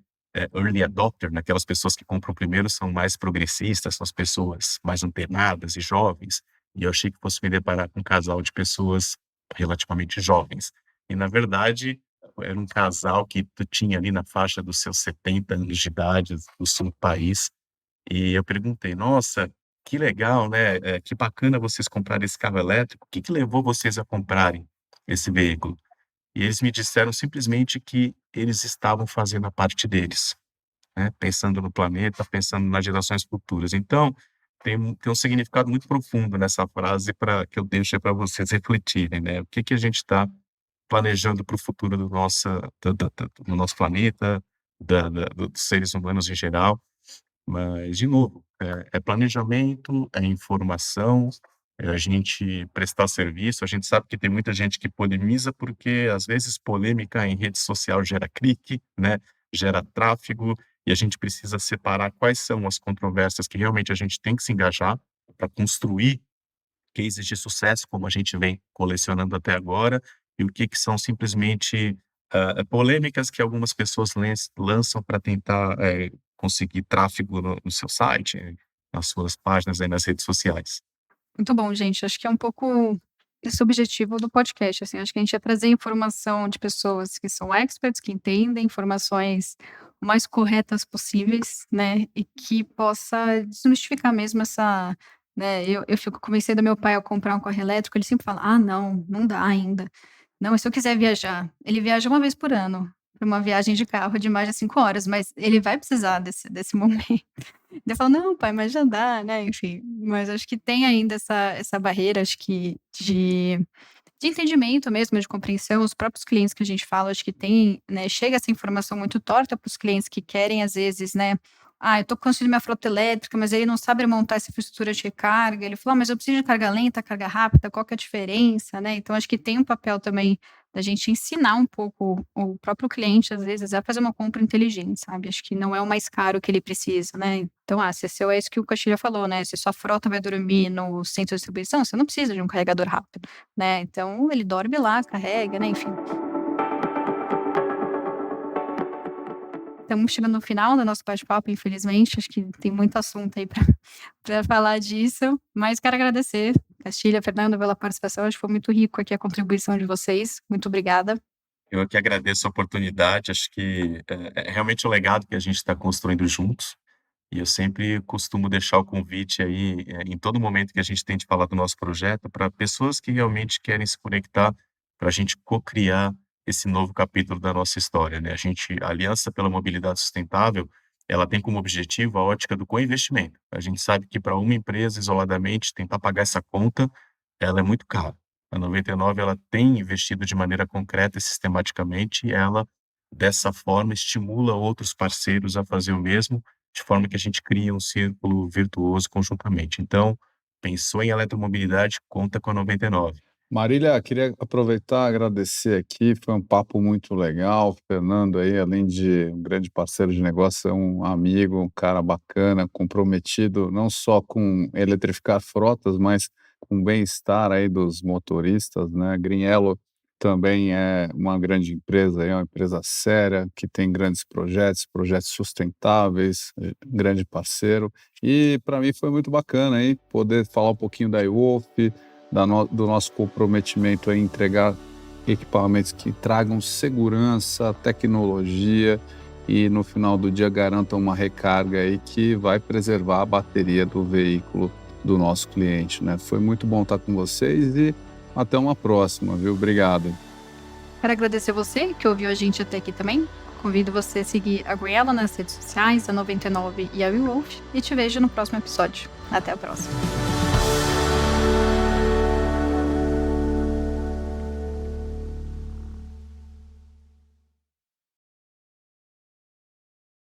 early adopter, né, aquelas pessoas que compram primeiro são mais progressistas, são as pessoas mais antenadas e jovens, e eu achei que fosse me deparar com um casal de pessoas relativamente jovens. E, na verdade, era um casal que tinha ali na faixa dos seus 70 anos de idade, do sul do país, e eu perguntei: "Nossa, que legal, né, que bacana vocês comprarem esse carro elétrico. O que que levou vocês a comprarem esse veículo?" E eles me disseram simplesmente que eles estavam fazendo a parte deles, né, pensando no planeta, pensando nas gerações futuras. Então, tem um significado muito profundo nessa frase para que eu deixo aí pra vocês refletirem, né. O que que a gente está planejando para o futuro do nossa do nosso planeta, dos seres humanos em geral. Mas, de novo, é planejamento, é informação, é a gente prestar serviço. A gente sabe que tem muita gente que polemiza, porque às vezes polêmica em rede social gera clique, né, gera tráfego, e a gente precisa separar quais são as controvérsias que realmente a gente tem que se engajar para construir cases de sucesso, como a gente vem colecionando até agora, e o que são simplesmente polêmicas que algumas pessoas lançam para tentar conseguir tráfego no seu site, nas suas páginas aí nas redes sociais. Muito bom, gente. Acho que é um pouco esse o objetivo do podcast, assim, acho que a gente ia trazer informação de pessoas que são experts, que entendem informações o mais corretas possíveis, né, e que possa desmistificar mesmo essa, né, eu fico convencendo meu pai a comprar um carro elétrico, ele sempre fala: "Ah, não, não dá ainda. Não, mas se eu quiser viajar", ele viaja uma vez por ano, para uma viagem de carro de mais de 5 horas, mas ele vai precisar desse momento. Daí eu falo: "Não, pai, mas já dá", né, enfim. Mas acho que tem ainda essa barreira, acho que de entendimento mesmo, de compreensão. Os próprios clientes que a gente fala, acho que tem, né, chega essa informação muito torta para os clientes que querem, às vezes, né: "Ah, eu tô construindo minha frota elétrica", mas aí não sabe montar essa infraestrutura de recarga. Ele falou: "Ah, mas eu preciso de carga lenta, carga rápida, qual que é a diferença?", né. Então acho que tem um papel também da gente ensinar um pouco o próprio cliente, às vezes, a fazer uma compra inteligente, sabe. Acho que não é o mais caro que ele precisa, né. Então, se seu é isso que o Castilho falou, né, se sua frota vai dormir no centro de distribuição, você não precisa de um carregador rápido, né. Então ele dorme lá, carrega, né, enfim. Estamos chegando no final do nosso bate-papo, infelizmente, acho que tem muito assunto aí para pra falar disso, mas quero agradecer, Castilha, Fernando, pela participação, acho que foi muito rico aqui a contribuição de vocês, muito obrigada. Eu que agradeço a oportunidade, acho que é realmente o legado que a gente está construindo juntos, e eu sempre costumo deixar o convite aí, em todo momento que a gente tem de falar do nosso projeto, para pessoas que realmente querem se conectar, para a gente co-criar esse novo capítulo da nossa história, né. A Aliança pela Mobilidade Sustentável, ela tem como objetivo a ótica do co-investimento. A gente sabe que para uma empresa isoladamente tentar pagar essa conta, ela é muito cara. A 99 ela tem investido de maneira concreta e sistematicamente, e ela, dessa forma, estimula outros parceiros a fazer o mesmo, de forma que a gente cria um círculo virtuoso conjuntamente. Então, pensou em eletromobilidade, conta com a 99. Marília, queria aproveitar e agradecer aqui, foi um papo muito legal. O Fernando aí, além de um grande parceiro de negócio, é um amigo, um cara bacana, comprometido não só com eletrificar frotas, mas com o bem-estar aí dos motoristas, né? Greenello também é uma grande empresa, é uma empresa séria, que tem grandes projetos, projetos sustentáveis, grande parceiro. E para mim foi muito bacana aí poder falar um pouquinho da iWolf, do nosso comprometimento em entregar equipamentos que tragam segurança, tecnologia e no final do dia garantam uma recarga aí que vai preservar a bateria do veículo do nosso cliente, né? Foi muito bom estar com vocês e até uma próxima, viu? Obrigado. Quero agradecer você que ouviu a gente até aqui também. Convido você a seguir a Greenello nas redes sociais, a 99 e a WeWolf, e te vejo no próximo episódio. Até a próxima.